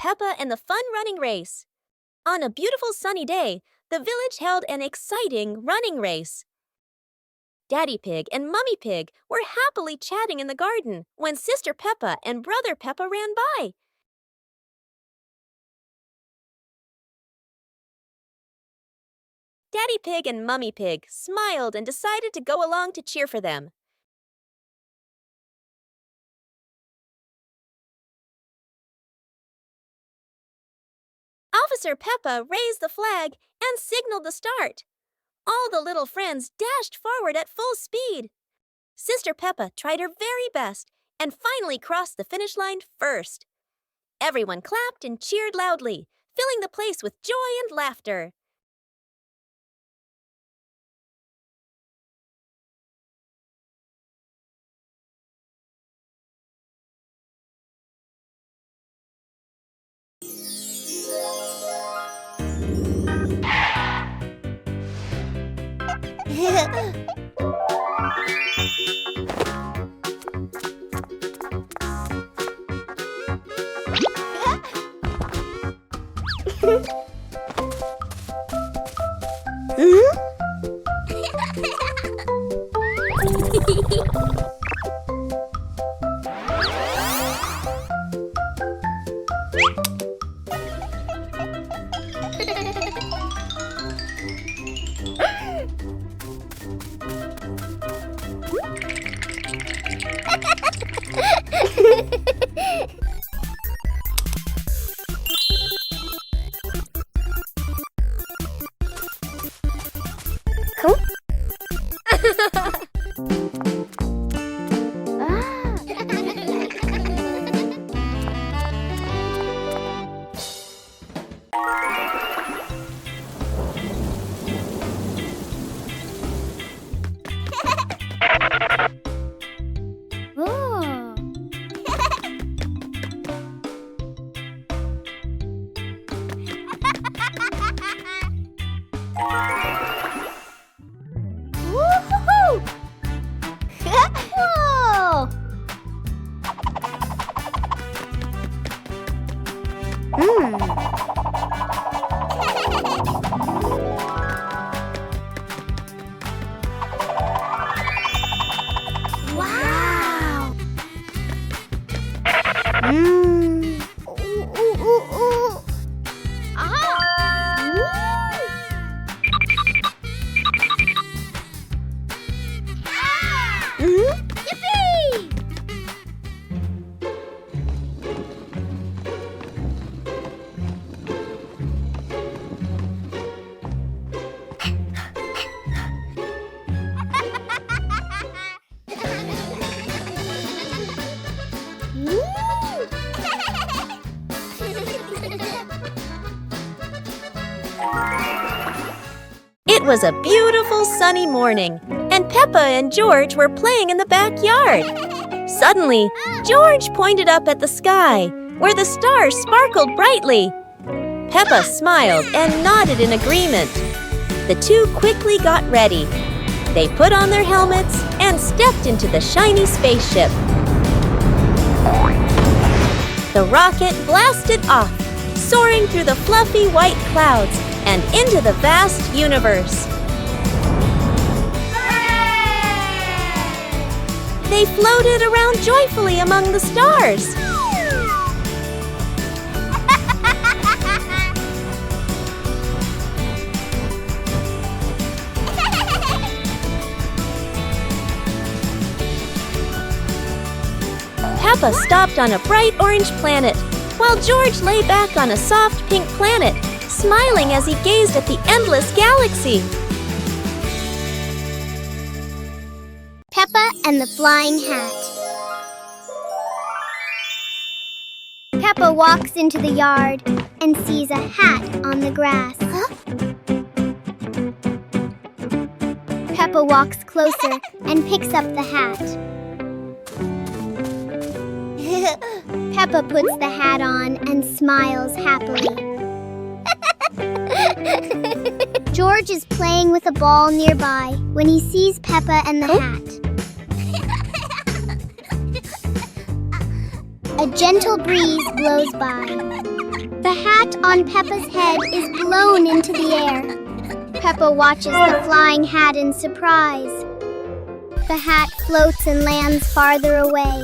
Peppa and the fun running race. On a beautiful sunny day, the village held an exciting running race. Daddy Pig and Mummy Pig were happily chatting in the garden when Sister Peppa and Brother Peppa ran by. Daddy Pig and Mummy Pig smiled and decided to go along to cheer for them. Officer Peppa raised the flag and signaled the start. All the little friends dashed forward at full speed. Sister Peppa tried her very best and finally crossed the finish line first. Everyone clapped and cheered loudly, filling the place with joy and laughter. It was a beautiful sunny morning, and Peppa and George were playing in the backyard. Suddenly, George pointed up at the sky, where the stars sparkled brightly. Peppa smiled and nodded in agreement. The two quickly got ready. They put on their helmets and stepped into the shiny spaceship. The rocket blasted off, soaring through the fluffy white clouds and into the vast universe. Hooray! They floated around joyfully among the stars. Peppa stopped on a bright orange planet, while George lay back on a soft pink planet, smiling as he gazed at the endless galaxy. Peppa and the Flying Hat. Peppa walks into the yard and sees a hat on the grass. Peppa walks closer and picks up the hat. Peppa puts the hat on and smiles happily. George is playing with a ball nearby when he sees Peppa and the hat. A gentle breeze blows by. hat on Peppa's head is blown into the air. Peppa watches the flying hat in surprise. The hat floats and lands farther away.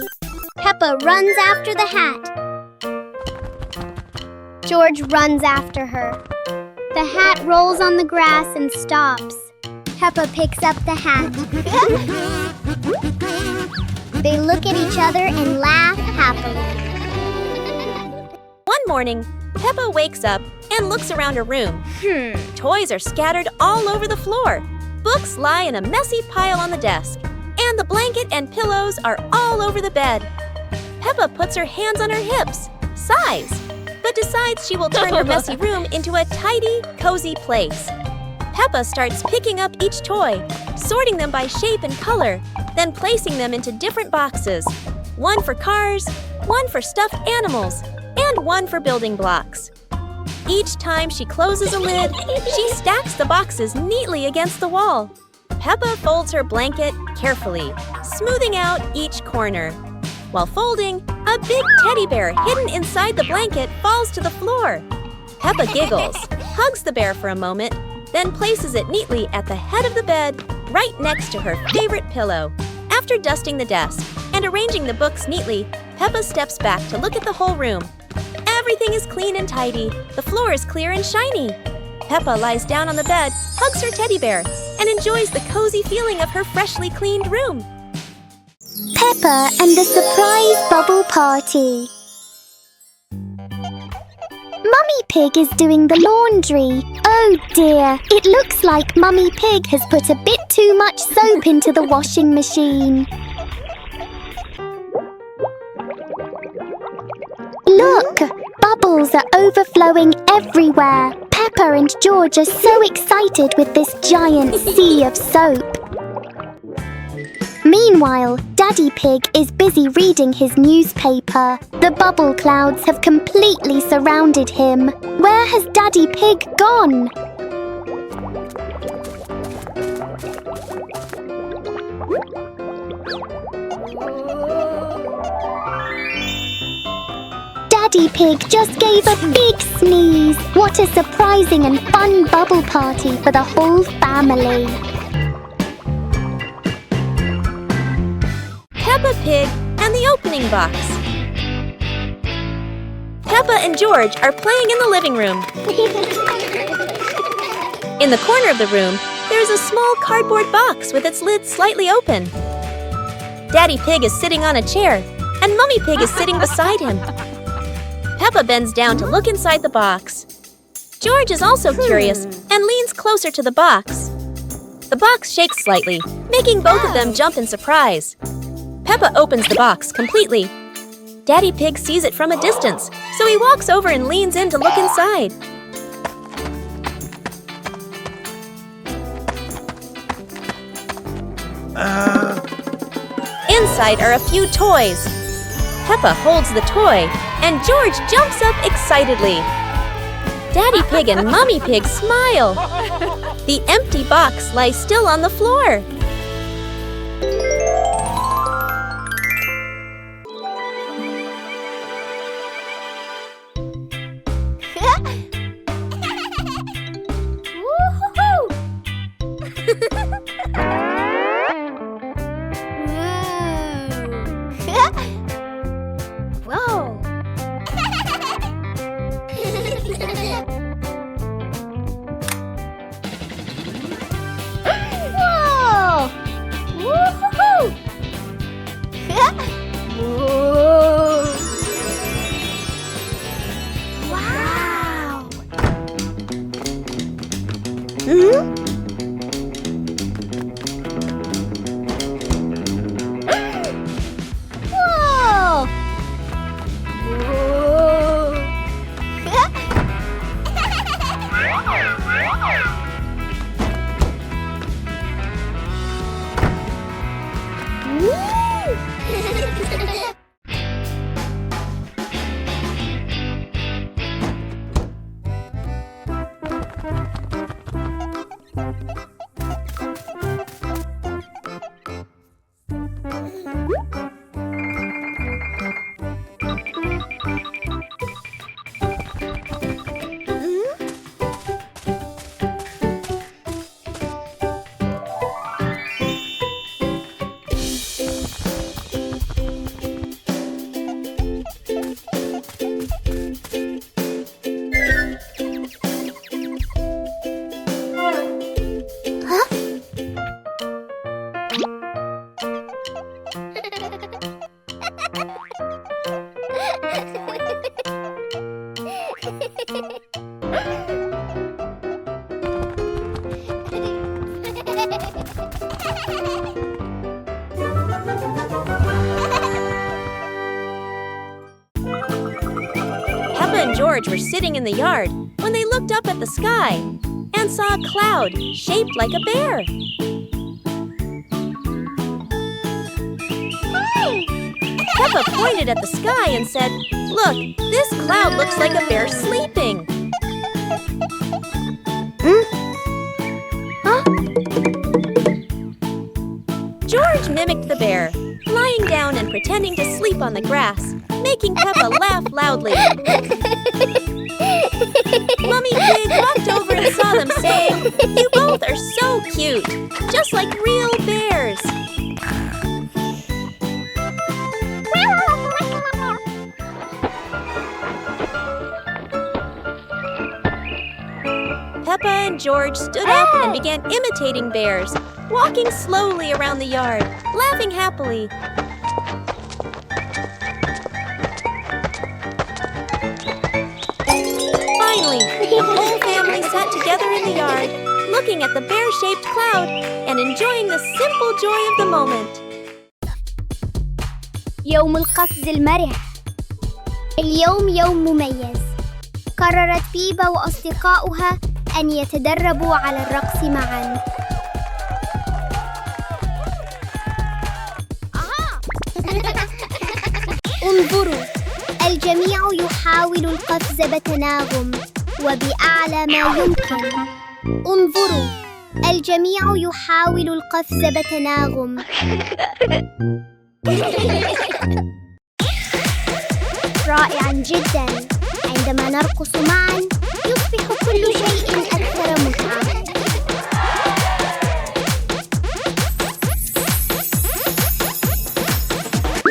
Peppa runs after the hat. George runs after her. The hat rolls on the grass and stops. Peppa picks up the hat. They look at each other and laugh happily. One morning, Peppa wakes up and looks around her room. Toys are scattered all over the floor. Books lie in a messy pile on the desk. And the blanket and pillows are all over the bed. Peppa puts her hands on her hips, sighs, but decides she will turn her messy room into a tidy, cozy place. Peppa starts picking up each toy, sorting them by shape and color, then placing them into different boxes. One for cars, one for stuffed animals, and one for building blocks. Each time she closes a lid, she stacks the boxes neatly against the wall. Peppa folds her blanket carefully, smoothing out each corner. While folding, a big teddy bear hidden inside the blanket falls to the floor. Peppa giggles, hugs the bear for a moment, then places it neatly at the head of the bed, right next to her favorite pillow. After dusting the desk and arranging the books neatly, Peppa steps back to look at the whole room. Everything is clean and tidy. The floor is clear and shiny. Peppa lies down on the bed, hugs her teddy bear, and enjoys the cozy feeling of her freshly cleaned room. Peppa and the surprise bubble party. Mummy Pig is doing the laundry. Oh dear, it looks like Mummy Pig has put a bit too much soap into the washing machine. Look, bubbles are overflowing everywhere. Peppa and George are so excited with this giant sea of soap. Meanwhile, Daddy Pig is busy reading his newspaper. The bubble clouds have completely surrounded him. Where has Daddy Pig gone? Daddy Pig just gave a big sneeze. What a surprising and fun bubble party for the whole family. Peppa Pig and the opening box. Peppa and George are playing in the living room. In the corner of the room, there's a small cardboard box with its lid slightly open. Daddy Pig is sitting on a chair, and Mummy Pig is sitting beside him. Peppa bends down to look inside the box. George is also curious and leans closer to the box. The box shakes slightly, making both of them jump in surprise. Peppa opens the box completely. Daddy Pig sees it from a distance, so he walks over and leans in to look inside. Inside are a few toys. Peppa holds the toy, and George jumps up excitedly. Daddy Pig and Mummy Pig smile. The empty box lies still on the floor. and George were sitting in the yard when they looked up at the sky and saw a cloud shaped like a bear. Peppa pointed at the sky and said, "Look, this cloud looks like a bear sleeping." George mimicked the bear, lying down and pretending to sleep on the grass, making Peppa laugh loudly. Mummy Pig walked over and saw them, saying, "You both are so cute, just like real bears." Peppa and George stood up and began imitating bears, walking slowly around the yard, laughing happily. Finally, the whole family sat together in the yard, looking at the bear-shaped cloud and enjoying the simple joy of the moment. يوم القفز المرح. اليوم يوم مميز. قررت بيبا وأصدقاؤها أن يتدربوا على الرقص معاً. انظروا، الجميع يحاول القفز بتناغم وبأعلى ما يمكن. انظروا، الجميع يحاول القفز بتناغم. رائعاً جداً. عندما نرقص معاً يصبح كل شيء أكثر متعة.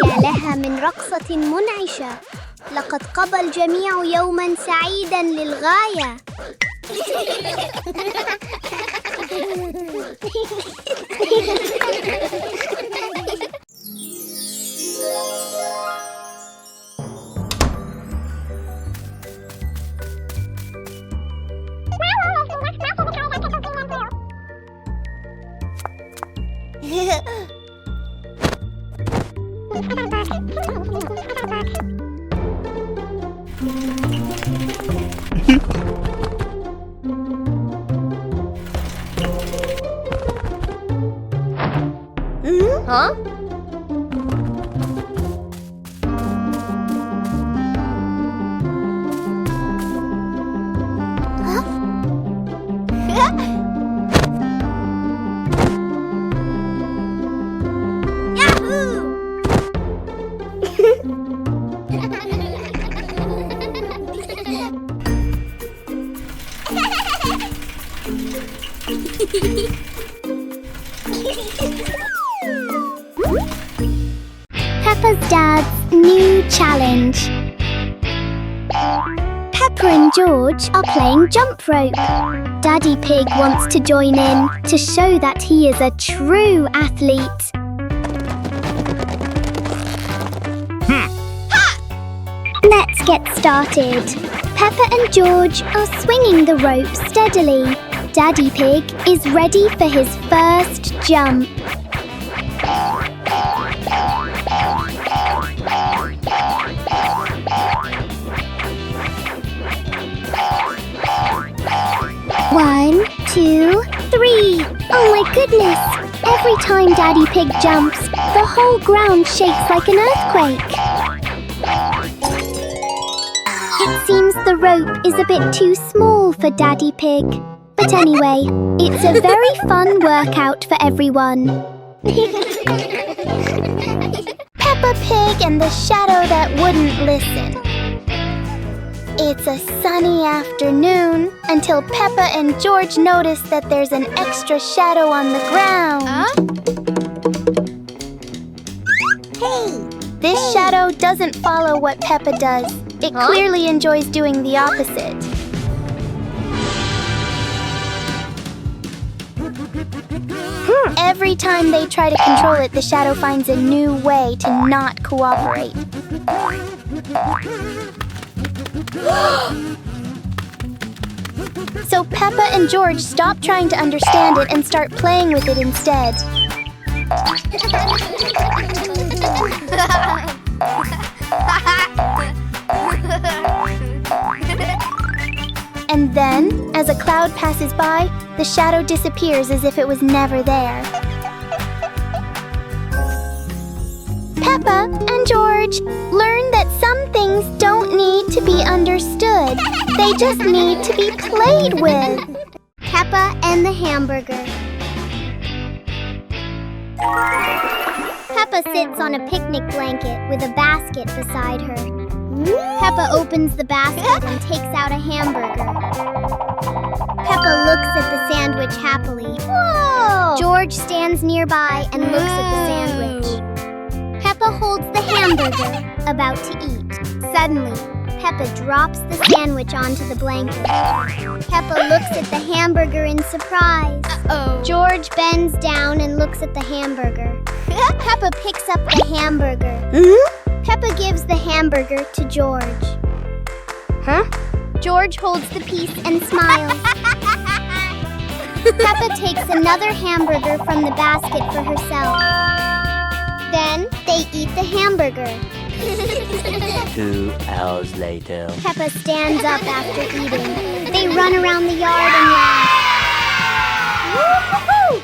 يا لها من رقصة منعشة. لقد قضى الجميع يوماً سعيداً للغاية. Huh? Peppa's dad's new challenge. Peppa and George are playing jump rope. Daddy Pig wants to join in to show that he is a true athlete. Let's get started. Peppa and George are swinging the rope steadily. Daddy Pig is ready for his first jump. One, two, three. Oh my goodness! Every time Daddy Pig jumps, the whole ground shakes like an earthquake. It seems the rope is a bit too small for Daddy Pig. But anyway, it's a very fun workout for everyone. Peppa Pig and the shadow that wouldn't listen. It's a sunny afternoon until Peppa and George notice that there's an extra shadow on the ground. Hey! This shadow doesn't follow what Peppa does. It clearly enjoys doing the opposite. Every time they try to control it, the shadow finds a new way to not cooperate. So Peppa and George stop trying to understand it and start playing with it instead. And then, as a cloud passes by, the shadow disappears as if it was never there. Peppa and George learn that some things don't need to be understood. They just need to be played with. Peppa and the hamburger. Peppa sits on a picnic blanket with a basket beside her. Peppa opens the basket and takes out a hamburger. Peppa looks at the sandwich happily. Whoa! George stands nearby and looks at the sandwich. Peppa holds the hamburger, about to eat. Suddenly, Peppa drops the sandwich onto the blanket. Peppa looks at the hamburger in surprise. Uh-oh. George bends down and looks at the hamburger. Peppa picks up the hamburger. Peppa gives the hamburger to George. Huh? George holds the piece and smiles. Peppa takes another hamburger from the basket for herself. Then they eat the hamburger. 2 hours later. Peppa stands up after eating. They run around the yard and laugh. Woo-hoo-hoo!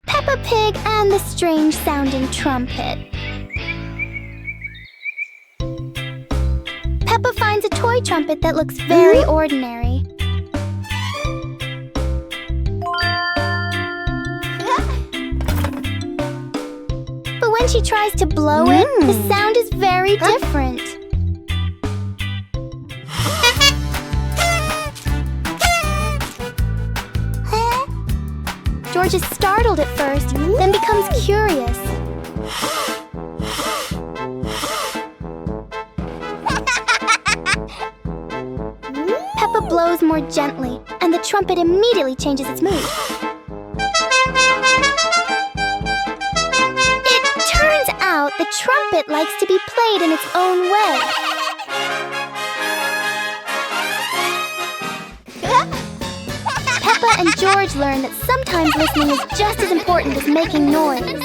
Peppa Pig and the strange-sounding trumpet. Peppa finds a toy trumpet that looks very ordinary. But when she tries to blow it, the sound is very different. George is startled at first, then becomes curious. Peppa blows more gently, and the trumpet immediately changes its mood. It turns out the trumpet likes to be played in its own way. Peppa and George learn that sometimes listening is just as important as making noise.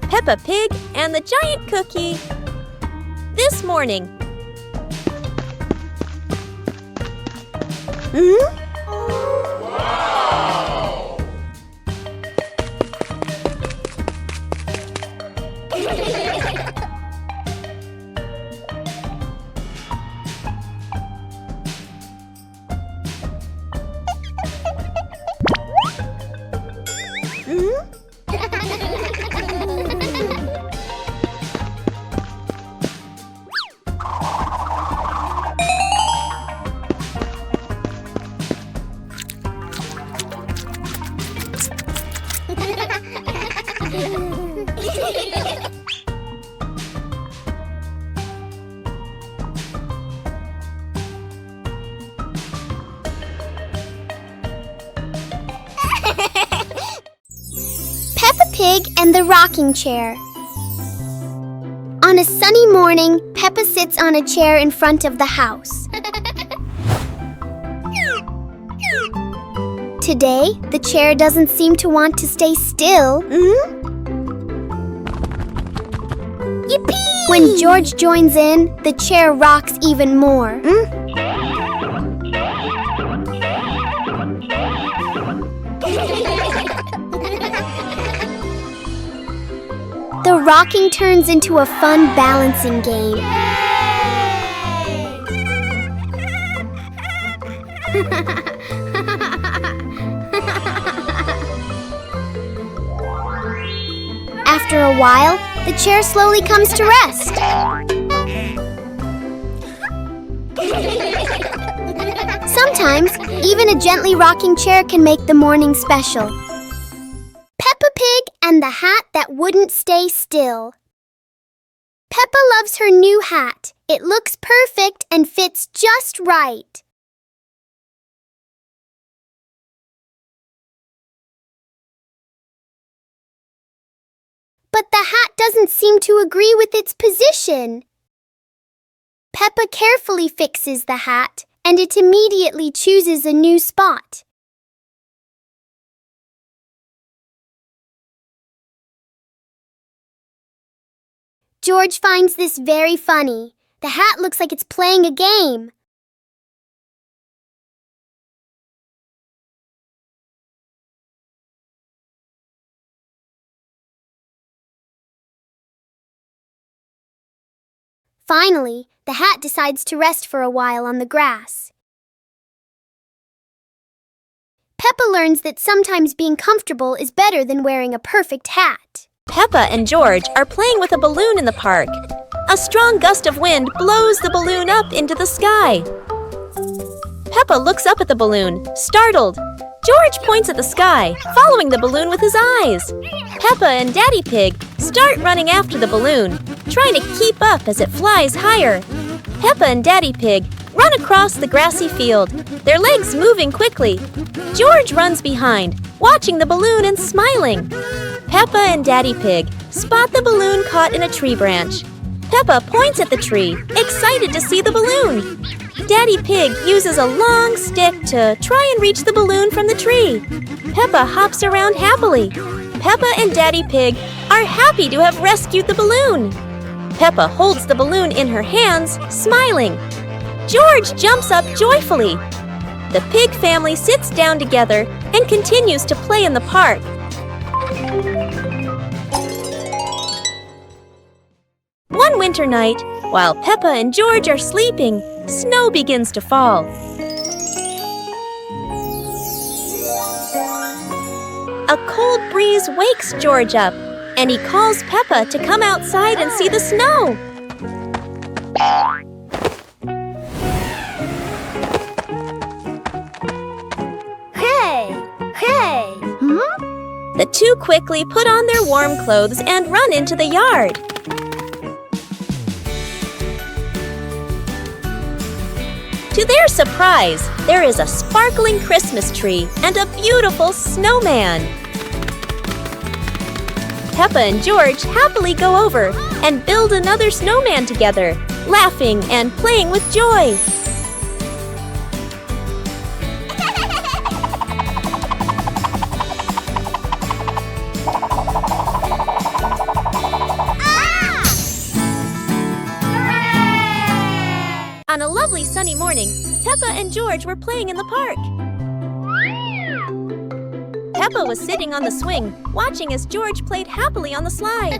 Peppa Pig and the Giant Cookie. This morning. Peppa Pig and the Rocking Chair. On a sunny morning, Peppa sits on a chair in front of the house. Today, the chair doesn't seem to want to stay still. Yippee! When George joins in, the chair rocks even more. The rocking turns into a fun balancing game. After a while, the chair slowly comes to rest. Sometimes, even a gently rocking chair can make the morning special. Peppa Pig and the hat that wouldn't stay still. Peppa loves her new hat. It looks perfect and fits just right. But the hat doesn't seem to agree with its position. Peppa carefully fixes the hat, and it immediately chooses a new spot. George finds this very funny. The hat looks like it's playing a game. Finally, the hat decides to rest for a while on the grass. Peppa learns that sometimes being comfortable is better than wearing a perfect hat. Peppa and George are playing with a balloon in the park. A strong gust of wind blows the balloon up into the sky. Peppa looks up at the balloon, startled. George points at the sky, following the balloon with his eyes. Peppa and Daddy Pig start running after the balloon, trying to keep up as it flies higher. Peppa and Daddy Pig run across the grassy field, their legs moving quickly. George runs behind, watching the balloon and smiling. Peppa and Daddy Pig spot the balloon caught in a tree branch. Peppa points at the tree, excited to see the balloon. Daddy Pig uses a long stick to try and reach the balloon from the tree. Peppa hops around happily. Peppa and Daddy Pig are happy to have rescued the balloon. Peppa holds the balloon in her hands, smiling. George jumps up joyfully. The pig family sits down together and continues to play in the park. One winter night, while Peppa and George are sleeping, snow begins to fall. A cold breeze wakes George up, and he calls Peppa to come outside and see the snow. Hey! The two quickly put on their warm clothes and run into the yard. To their surprise, there is a sparkling Christmas tree and a beautiful snowman. Peppa and George happily go over and build another snowman together, laughing and playing with joy. On a lovely sunny morning, Peppa and George were playing in the park. Peppa was sitting on the swing, watching as George played happily on the slide.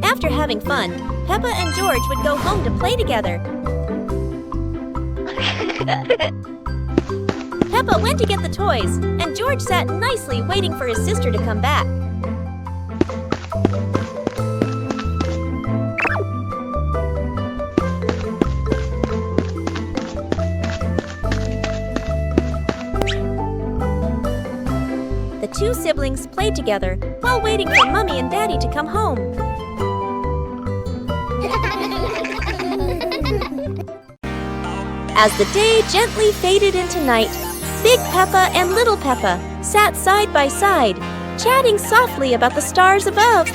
After having fun, Peppa and George would go home to play together. Peppa went to get the toys, and George sat nicely waiting for his sister to come back. The two siblings played together while waiting for Mommy and Daddy to come home. As the day gently faded into night, Big Peppa and Little Peppa sat side by side, chatting softly about the stars above.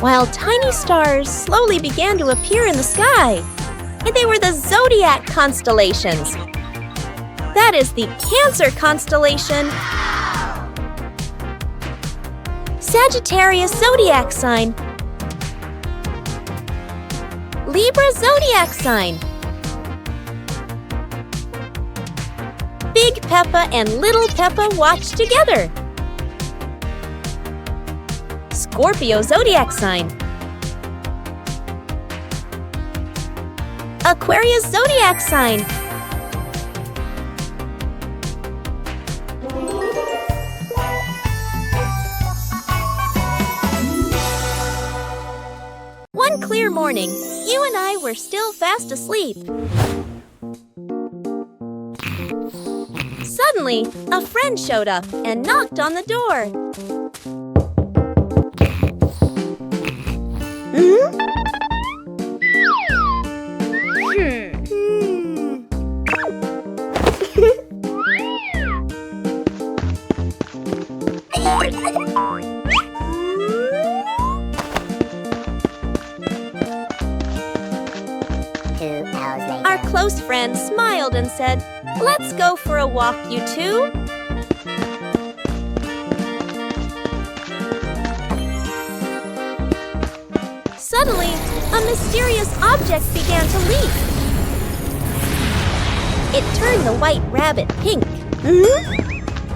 While tiny stars slowly began to appear in the sky, and they were the zodiac constellations. That is the Cancer constellation, Sagittarius zodiac sign, Libra zodiac sign, Big Peppa and Little Peppa watched together, Scorpio zodiac sign, Aquarius zodiac sign, One clear morning, you and I were still fast asleep. Suddenly, a friend showed up and knocked on the door. Our close friend smiled and said, "Let's go for a walk, you two." Suddenly, a mysterious object began to leak. It turned the white rabbit pink.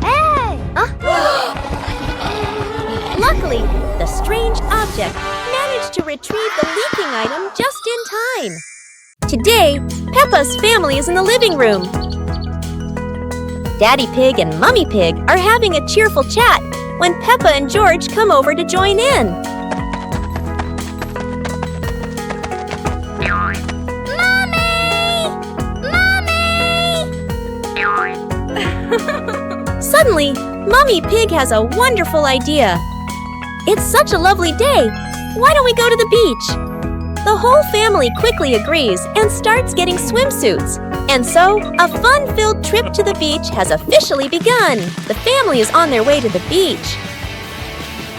Hey! Luckily, the strange object managed to retrieve the leaking item just in time. Today, Peppa's family is in the living room. Daddy Pig and Mummy Pig are having a cheerful chat when Peppa and George come over to join in. Suddenly, Mummy Pig has a wonderful idea. It's such a lovely day. Why don't we go to the beach? The whole family quickly agrees and starts getting swimsuits. And so, a fun-filled trip to the beach has officially begun. The family is on their way to the beach.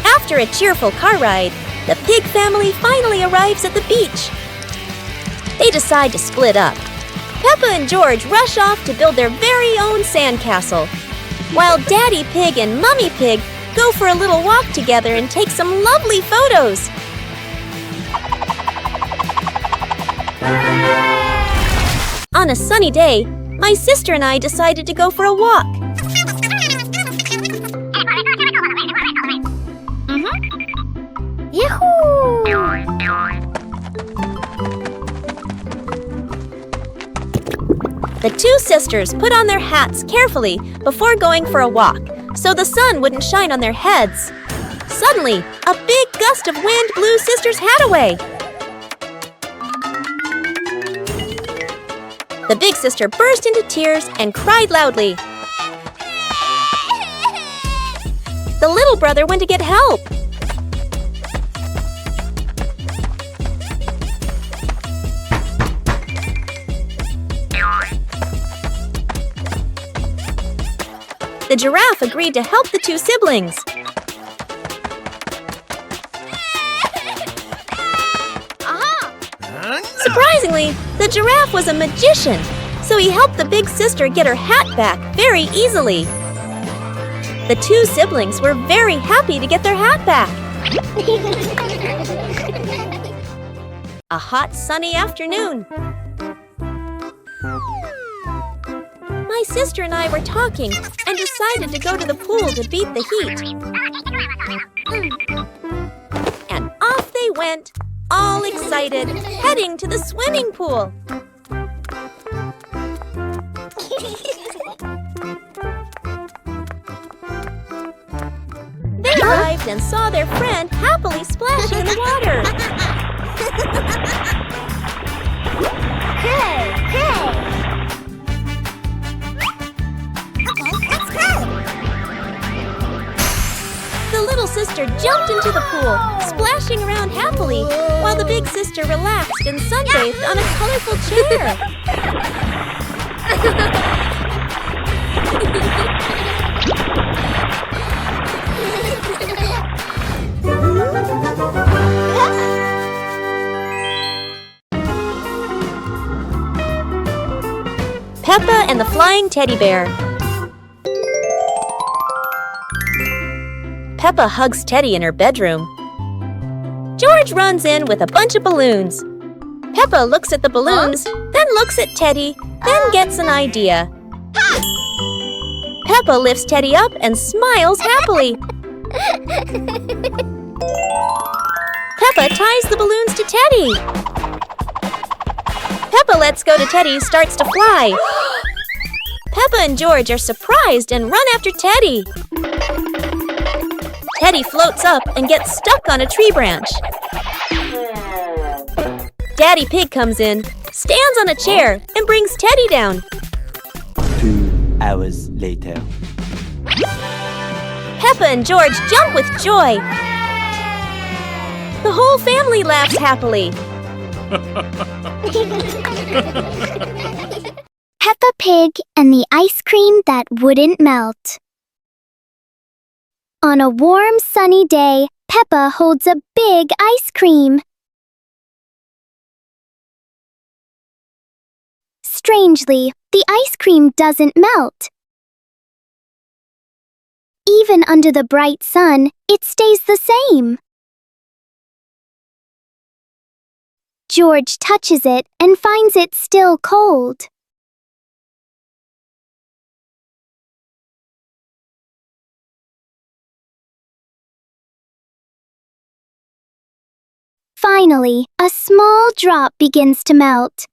After a cheerful car ride, the Pig family finally arrives at the beach. They decide to split up. Peppa and George rush off to build their very own sandcastle, while Daddy Pig and Mummy Pig go for a little walk together and take some lovely photos. On a sunny day, my sister and I decided to go for a walk. The two sisters put on their hats carefully before going for a walk, so the sun wouldn't shine on their heads. Suddenly, a big gust of wind blew Sister's hat away. The big sister burst into tears and cried loudly. The little brother went to get help. The giraffe agreed to help the two siblings. Surprisingly, the giraffe was a magician, so he helped the big sister get her hat back very easily. The two siblings were very happy to get their hat back. A hot, sunny afternoon. My sister and I were talking and decided to go to the pool to beat the heat. And off they went, all excited, heading to the swimming pool. They arrived and saw their friend happily splashing in the water. Hey, hey! Let's go! The little sister jumped into the pool, splashing around happily, while the big sister relaxed and sunbathed on a colorful chair. Peppa and the Flying Teddy Bear. Peppa hugs Teddy in her bedroom. George runs in with a bunch of balloons. Peppa looks at the balloons, then looks at Teddy, then gets an idea. Peppa lifts Teddy up and smiles happily. Peppa ties the balloons to Teddy. Peppa lets go to Teddy, starts to fly. Peppa and George are surprised and run after Teddy. Teddy floats up and gets stuck on a tree branch. Daddy Pig comes in, stands on a chair, and brings Teddy down. 2 hours later. Peppa and George jump with joy. The whole family laughs happily. Peppa Pig and the ice cream that wouldn't melt. On a warm, sunny day, Peppa holds a big ice cream. Strangely, the ice cream doesn't melt. Even under the bright sun, it stays the same. George touches it and finds it still cold. Finally, a small drop begins to melt.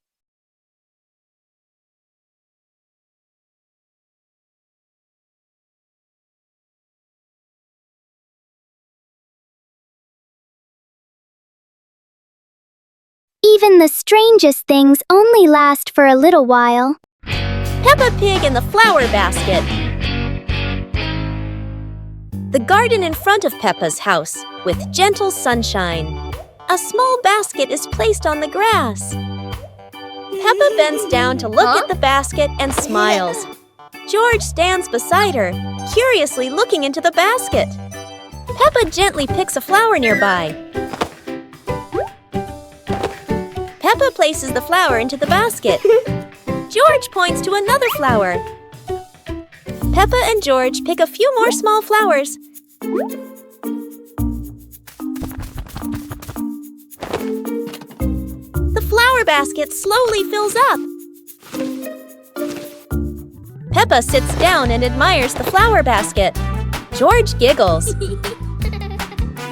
Even the strangest things only last for a little while. Peppa Pig in the flower basket. The garden in front of Peppa's house, with gentle sunshine. A small basket is placed on the grass. Peppa bends down to look at the basket and smiles. George stands beside her, curiously looking into the basket. Peppa gently picks a flower nearby. Peppa places the flower into the basket. George points to another flower. Peppa and George pick a few more small flowers. The flower basket slowly fills up. Peppa sits down and admires the flower basket. George giggles.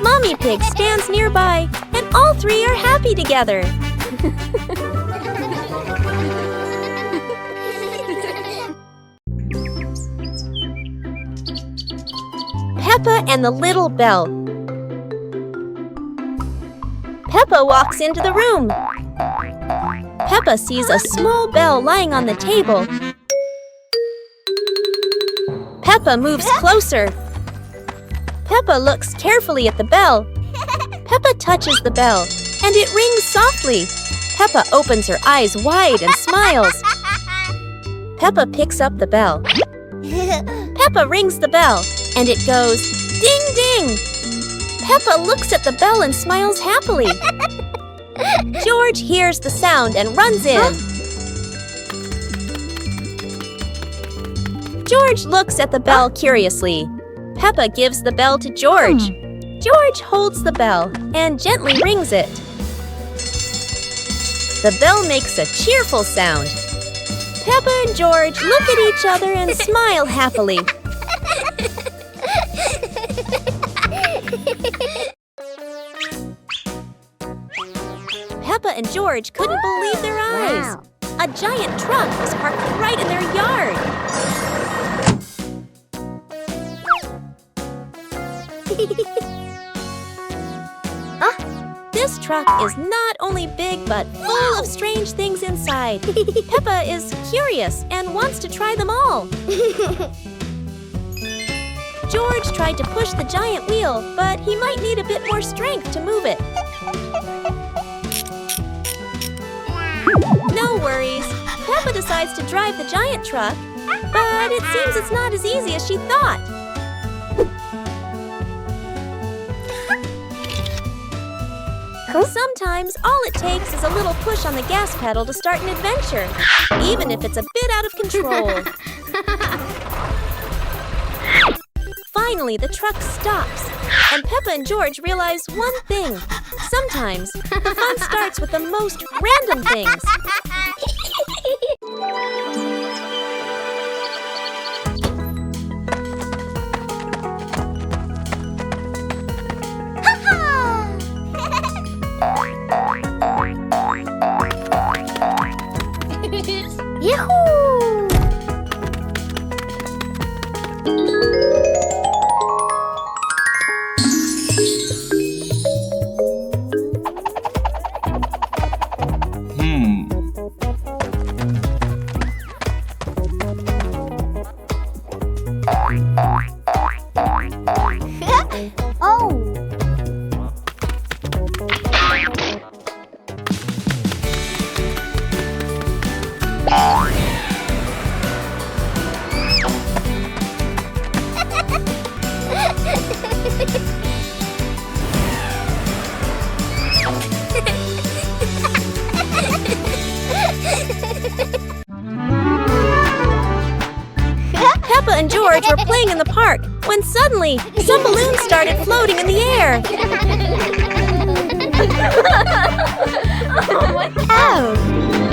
Mommy Pig stands nearby, and all three are happy together. Peppa and the Little Bell. Peppa walks into the room. Peppa sees a small bell lying on the table. Peppa moves closer. Peppa looks carefully at the bell. Peppa touches the bell, and it rings softly. Peppa opens her eyes wide and smiles. Peppa picks up the bell. Peppa rings the bell, and it goes ding ding. Peppa looks at the bell and smiles happily. George hears the sound and runs in. George looks at the bell curiously. Peppa gives the bell to George. George holds the bell and gently rings it. The bell makes a cheerful sound. Peppa and George look at each other and smile happily. Peppa and George couldn't believe their eyes. A giant truck was parked right in their yard. This truck is not only big but full of strange things inside. Peppa is curious and wants to try them all. George tried to push the giant wheel, but he might need a bit more strength to move it. No worries. Peppa decides to drive the giant truck, but it seems it's not as easy as she thought. Sometimes all it takes is a little push on the gas pedal to start an adventure, even if it's a bit out of control. Finally, the truck stops, and Peppa and George realize one thing. Sometimes the fun starts with the most random things. Yahoo! Peppa and George were playing in the park when suddenly some balloons started floating in the air.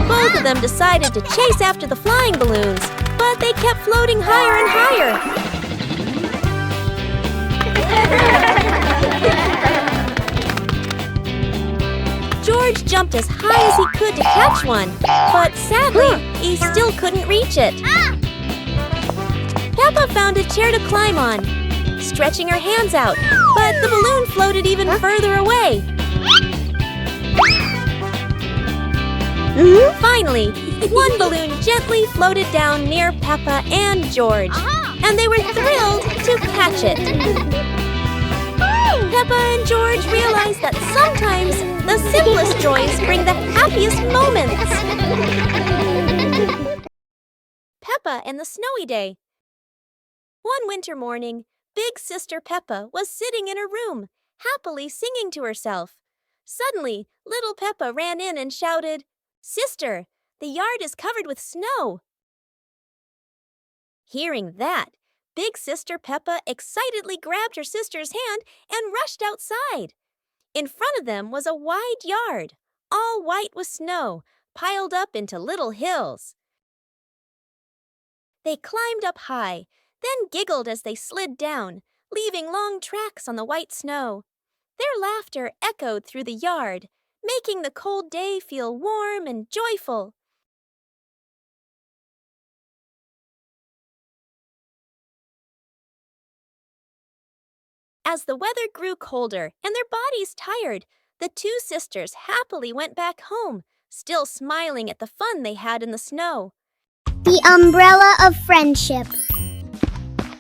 Both of them decided to chase after the flying balloons, but they kept floating higher and higher. George jumped as high as he could to catch one, but sadly, he still couldn't reach it. Peppa found a chair to climb on, stretching her hands out, but the balloon floated even further away. Finally, one balloon gently floated down near Peppa and George, and they were thrilled to catch it. Peppa and George realized that sometimes the simplest joys bring the happiest moments. Peppa and the Snowy Day. One winter morning, Big Sister Peppa was sitting in her room, happily singing to herself. Suddenly, little Peppa ran in and shouted, "Sister, the yard is covered with snow." Hearing that, Big Sister Peppa excitedly grabbed her sister's hand and rushed outside. In front of them was a wide yard, all white with snow, piled up into little hills. They climbed up high, then giggled as they slid down, leaving long tracks on the white snow. Their laughter echoed through the yard, making the cold day feel warm and joyful. As the weather grew colder and their bodies tired, the two sisters happily went back home, still smiling at the fun they had in the snow. The umbrella of friendship.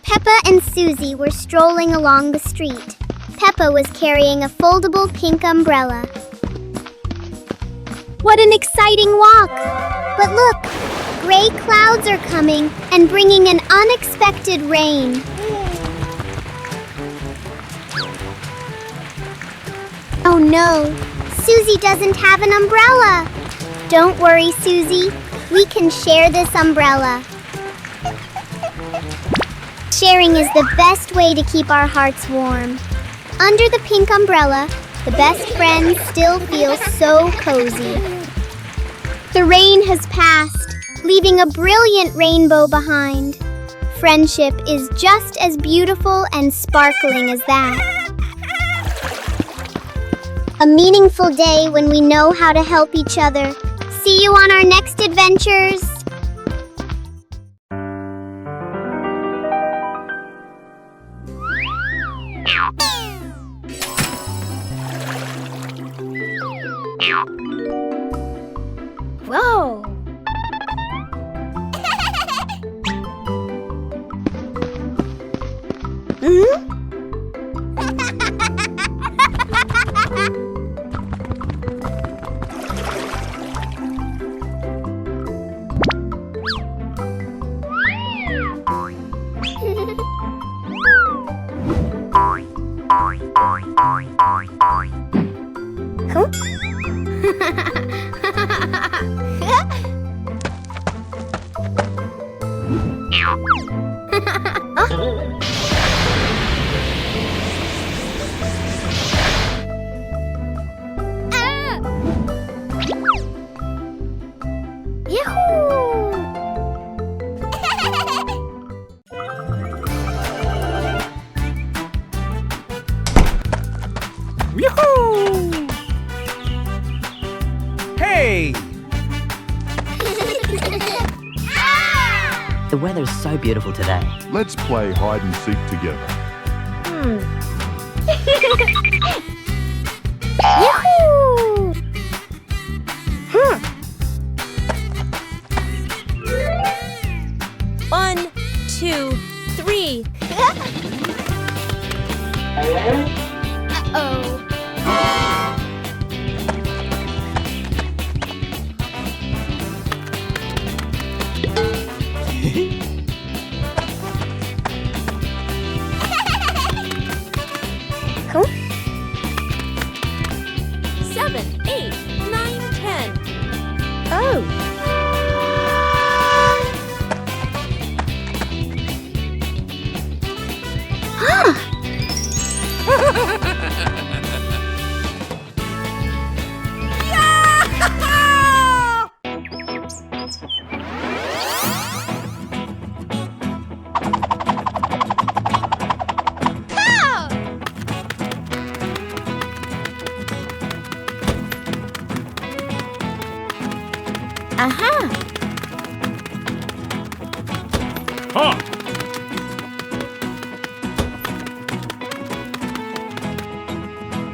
Peppa and Susie were strolling along the street. Peppa was carrying a foldable pink umbrella. What an exciting walk! But look, gray clouds are coming and bringing an unexpected rain. Oh no, Susie doesn't have an umbrella. Don't worry, Susie. We can share this umbrella. Sharing is the best way to keep our hearts warm. Under the pink umbrella, the best friends still feel so cozy. The rain has passed, leaving a brilliant rainbow behind. Friendship is just as beautiful and sparkling as that. A meaningful day when we know how to help each other. See you on our next adventures! Whoa! Hey! The weather's so beautiful today. Let's play hide and seek together. Yahoo! 1, 2, 3. Uh-oh. Cool. 7, 8, 9, 10. Oh. Aha! Huh!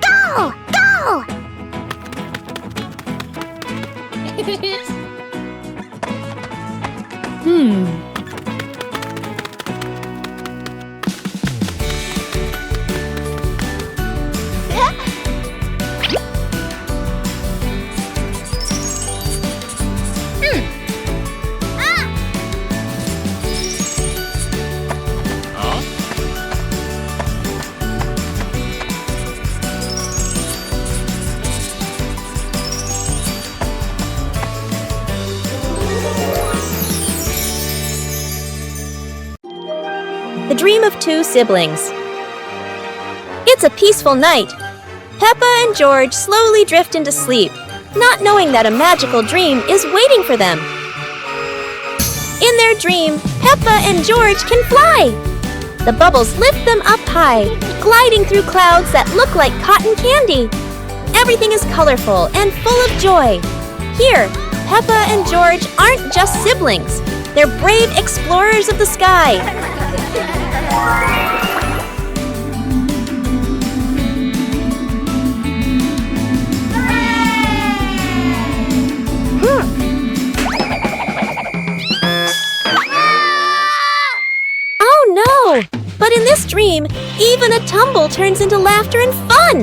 Go! Go! The Dream of Two Siblings. It's a peaceful night. Peppa and George slowly drift into sleep, not knowing that a magical dream is waiting for them. In their dream, Peppa and George can fly. The bubbles lift them up high, gliding through clouds that look like cotton candy. Everything is colorful and full of joy. Here, Peppa and George aren't just siblings. They're brave explorers of the sky. Even a tumble turns into laughter and fun!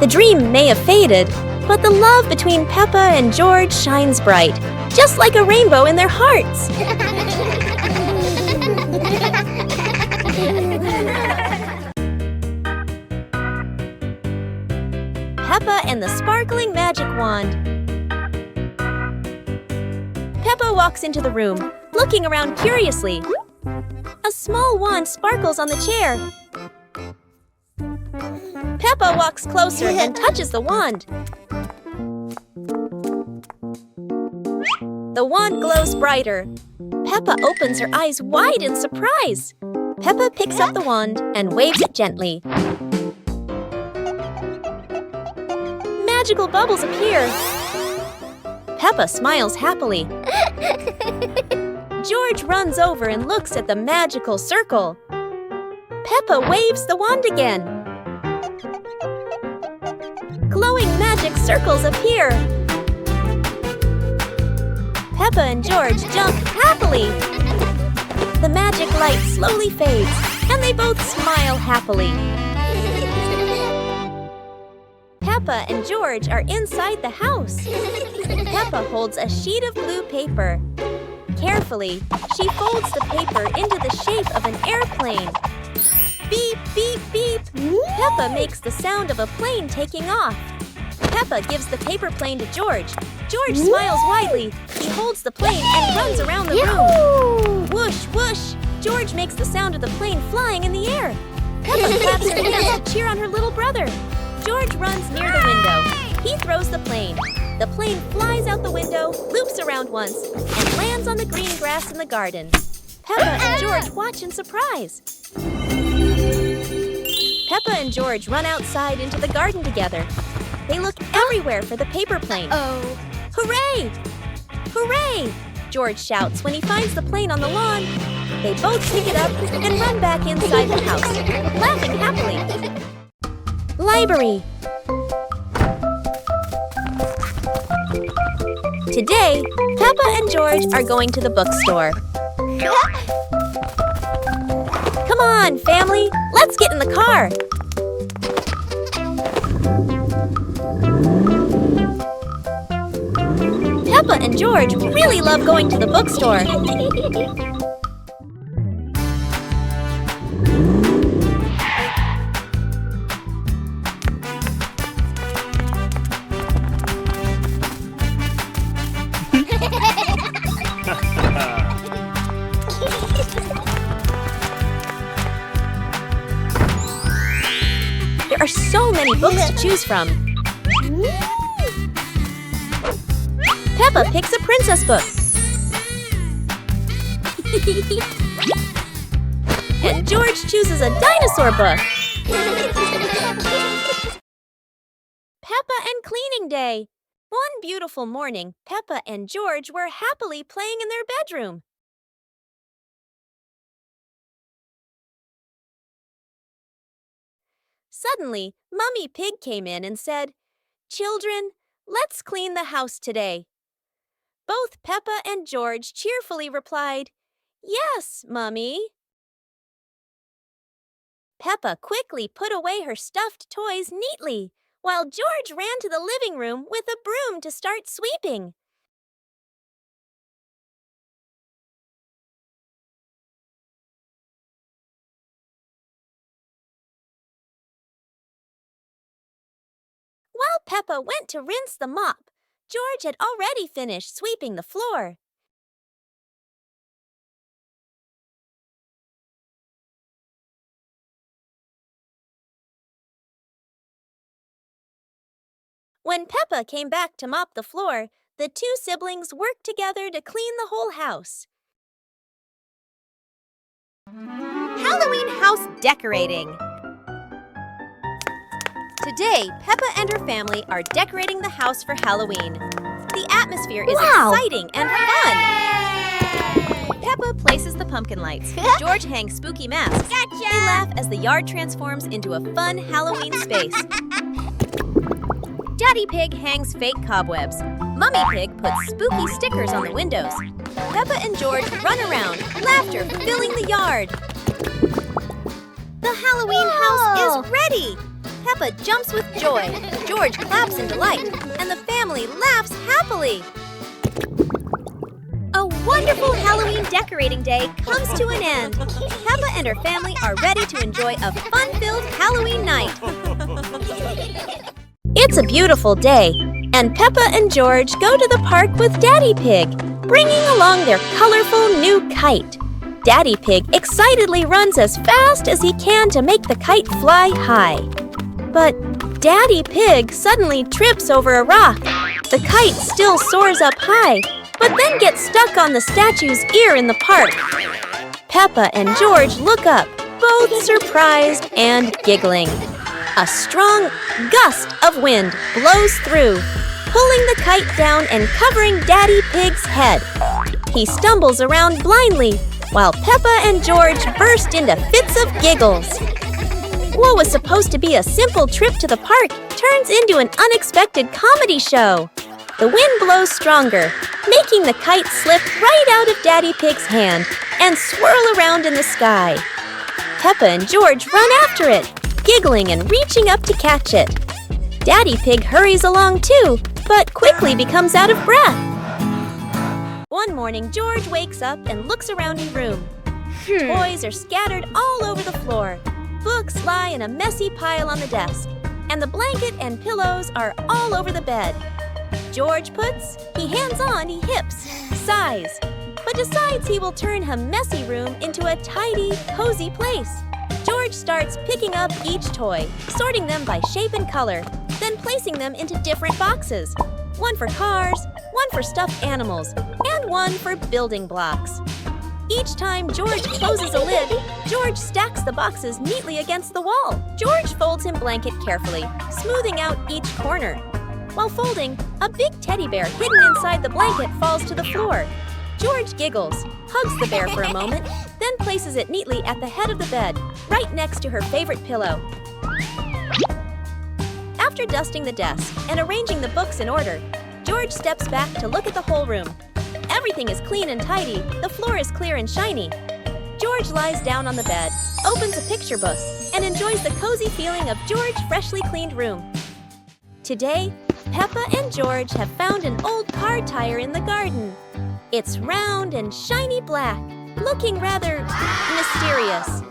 The dream may have faded, but the love between Peppa and George shines bright, just like a rainbow in their hearts. Peppa and the Sparkling Magic Wand. Peppa walks into the room, looking around curiously. A small wand sparkles on the chair. Peppa walks closer and touches the wand. The wand glows brighter. Peppa opens her eyes wide in surprise. Peppa picks up the wand and waves it gently. Magical bubbles appear. Peppa smiles happily. George runs over and looks at the magical circle. Peppa waves the wand again. Glowing magic circles appear. Peppa and George jump happily. The magic light slowly fades, and they both smile happily. Peppa and George are inside the house. Peppa holds a sheet of blue paper. Carefully, she folds the paper into the shape of an airplane. Beep, beep, beep. Peppa makes the sound of a plane taking off. Peppa gives the paper plane to George. George smiles widely. He holds the plane and runs around the room. Whoosh, whoosh. George makes the sound of the plane flying in the air. Peppa claps her hands to cheer on her little brother. George runs near the window. He throws the plane. The plane flies out the window, loops around once, and lands on the green grass in the garden. Peppa and George watch in surprise. Peppa and George run outside into the garden together. They look everywhere for the paper plane. Hooray! Hooray! George shouts when he finds the plane on the lawn. They both pick it up and run back inside the house, laughing happily. Library. Today, Peppa and George are going to the bookstore. Come on, family, let's get in the car. Peppa and George really love going to the bookstore. There are so many books to choose from. Peppa picks a princess book. And George chooses a dinosaur book. Peppa and Cleaning Day. One beautiful morning, Peppa and George were happily playing in their bedroom. Suddenly, Mummy Pig came in and said, "Children, let's clean the house today." Both Peppa and George cheerfully replied, "Yes, Mummy." Peppa quickly put away her stuffed toys neatly, while George ran to the living room with a broom to start sweeping. While Peppa went to rinse the mop, George had already finished sweeping the floor. When Peppa came back to mop the floor, the two siblings worked together to clean the whole house. Halloween house decorating. Today, Peppa and her family are decorating the house for Halloween. The atmosphere is exciting and fun. Peppa places the pumpkin lights. George hangs spooky masks. Gotcha! They laugh as the yard transforms into a fun Halloween space. Daddy Pig hangs fake cobwebs. Mummy Pig puts spooky stickers on the windows. Peppa and George run around, laughter filling the yard. The Halloween house is ready! Peppa jumps with joy, George claps in delight, and the family laughs happily. A wonderful Halloween decorating day comes to an end. Peppa and her family are ready to enjoy a fun-filled Halloween night. It's a beautiful day, and Peppa and George go to the park with Daddy Pig, bringing along their colorful new kite. Daddy Pig excitedly runs as fast as he can to make the kite fly high. But Daddy Pig suddenly trips over a rock. The kite still soars up high, but then gets stuck on the statue's ear in the park. Peppa and George look up, both surprised and giggling. A strong gust of wind blows through, pulling the kite down and covering Daddy Pig's head. He stumbles around blindly, while Peppa and George burst into fits of giggles. What was supposed to be a simple trip to the park turns into an unexpected comedy show. The wind blows stronger, making the kite slip right out of Daddy Pig's hand and swirl around in the sky. Peppa and George run after it, giggling and reaching up to catch it. Daddy Pig hurries along too, but quickly becomes out of breath. One morning, George wakes up and looks around his room. Toys are scattered all over the floor. Books lie in a messy pile on the desk, and the blanket and pillows are all over the bed. George puts, he hands on, he hips, sighs, but decides he will turn a messy room into a tidy, cozy place. George starts picking up each toy, sorting them by shape and color, then placing them into different boxes. One for cars, one for stuffed animals, and one for building blocks. Each time George closes a lid, George stacks the boxes neatly against the wall. George folds his blanket carefully, smoothing out each corner. While folding, a big teddy bear hidden inside the blanket falls to the floor. George giggles, hugs the bear for a moment, then places it neatly at the head of the bed, right next to her favorite pillow. After dusting the desk and arranging the books in order, George steps back to look at the whole room. Everything is clean and tidy, the floor is clear and shiny. George lies down on the bed, opens a picture book, and enjoys the cozy feeling of George's freshly cleaned room. Today, Peppa and George have found an old car tire in the garden. It's round and shiny black, looking rather mysterious.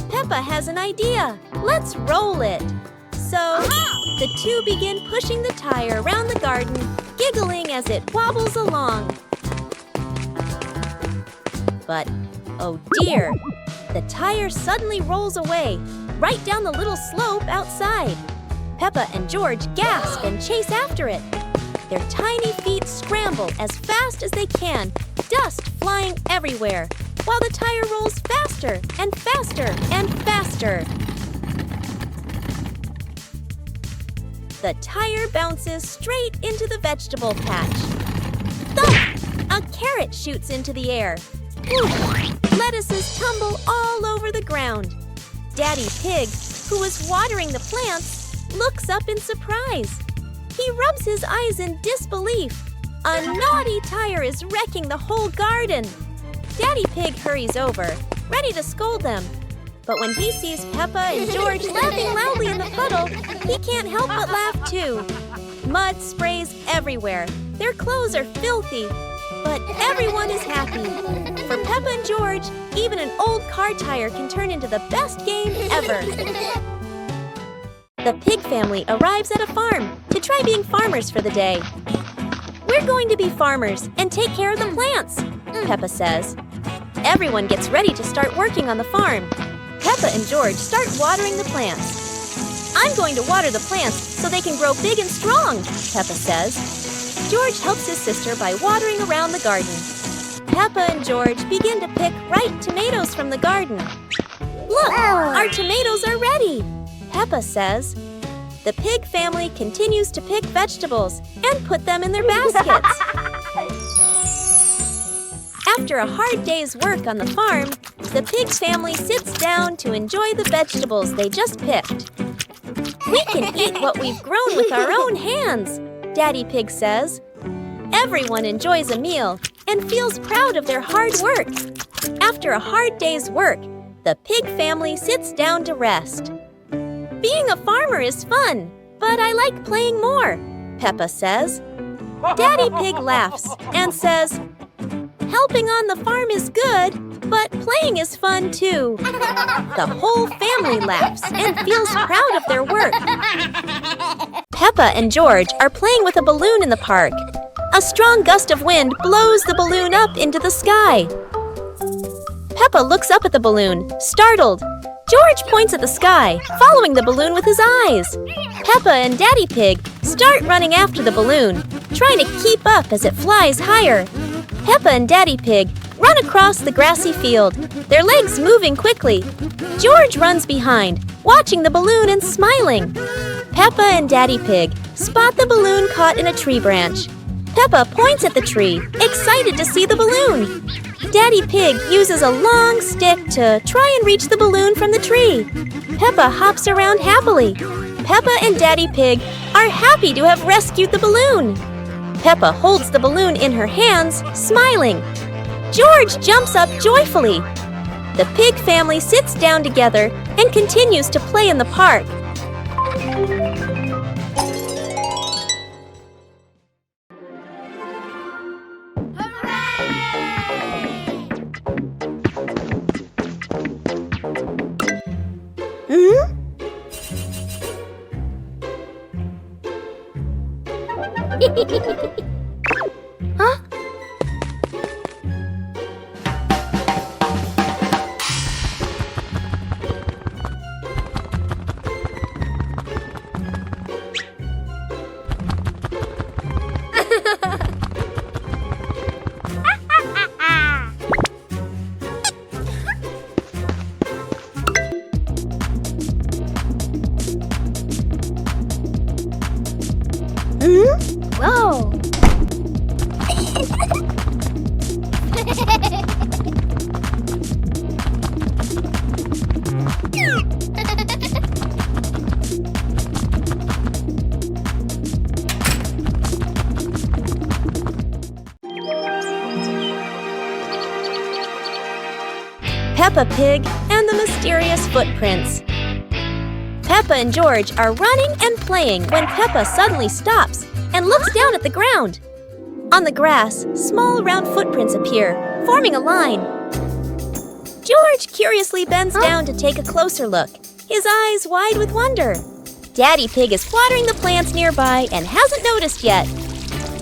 Peppa has an idea. Let's roll it. So, the two begin pushing the tire around the garden, giggling as it wobbles along. But, oh dear, the tire suddenly rolls away, right down the little slope outside. Peppa and George gasp and chase after it. Their tiny feet scramble as fast as they can, dust flying everywhere, while the tire rolls faster and faster and faster. The tire bounces straight into the vegetable patch. Thump! A carrot shoots into the air. Whoosh! Lettuces tumble all over the ground. Daddy Pig, who was watering the plants, looks up in surprise. He rubs his eyes in disbelief. A naughty tire is wrecking the whole garden. Daddy Pig hurries over, ready to scold them. But when he sees Peppa and George laughing loudly in the puddle, he can't help but laugh too. Mud sprays everywhere. Their clothes are filthy. But everyone is happy. For Peppa and George, even an old car tire can turn into the best game ever. The pig family arrives at a farm to try being farmers for the day. We're going to be farmers and take care of the plants, Peppa says. Everyone gets ready to start working on the farm. Peppa and George start watering the plants. I'm going to water the plants so they can grow big and strong, Peppa says. George helps his sister by watering around the garden. Peppa and George begin to pick ripe tomatoes from the garden. Look, our tomatoes are ready, Peppa says. The pig family continues to pick vegetables and put them in their baskets. After a hard day's work on the farm, the pig family sits down to enjoy the vegetables they just picked. We can eat what we've grown with our own hands, Daddy Pig says. Everyone enjoys a meal and feels proud of their hard work. After a hard day's work, the pig family sits down to rest. Being a farmer is fun, but I like playing more, Peppa says. Daddy Pig laughs and says, helping on the farm is good, but playing is fun too. The whole family laughs and feels proud of their work. Peppa and George are playing with a balloon in the park. A strong gust of wind blows the balloon up into the sky. Peppa looks up at the balloon, startled. George points at the sky, following the balloon with his eyes. Peppa and Daddy Pig start running after the balloon, trying to keep up as it flies higher. Peppa and Daddy Pig run across the grassy field, their legs moving quickly. George runs behind, watching the balloon and smiling. Peppa and Daddy Pig spot the balloon caught in a tree branch. Peppa points at the tree, excited to see the balloon. Daddy Pig uses a long stick to try and reach the balloon from the tree. Peppa hops around happily. Peppa and Daddy Pig are happy to have rescued the balloon. Peppa holds the balloon in her hands, smiling. George jumps up joyfully. The pig family sits down together and continues to play in the park. Huh? Whoa! Peppa Pig and the Mysterious Footprints. Peppa and George are running and playing when Peppa suddenly stops and looks down at the ground. On the grass, small round footprints appear, forming a line. George curiously bends down to take a closer look, his eyes wide with wonder. Daddy Pig is watering the plants nearby and hasn't noticed yet.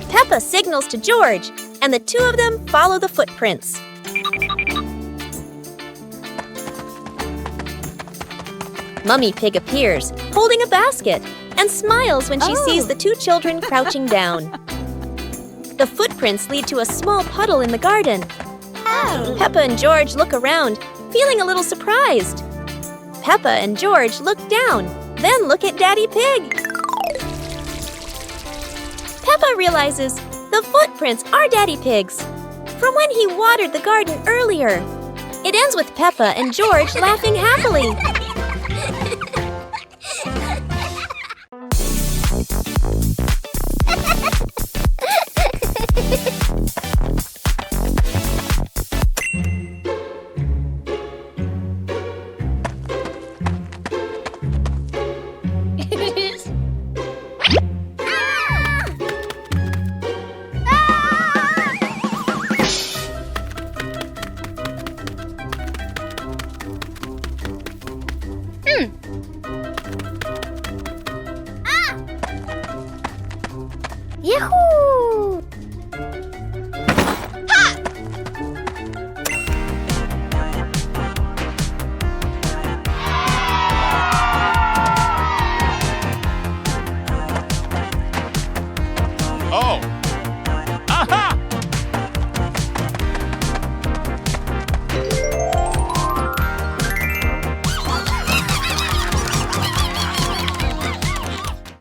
Peppa signals to George, and the two of them follow the footprints. Mummy Pig appears, holding a basket, and smiles when she sees the two children crouching down. The footprints lead to a small puddle in the garden. Peppa and George look around, feeling a little surprised. Peppa and George look down, then look at Daddy Pig. Peppa realizes the footprints are Daddy Pig's, from when he watered the garden earlier. It ends with Peppa and George laughing happily.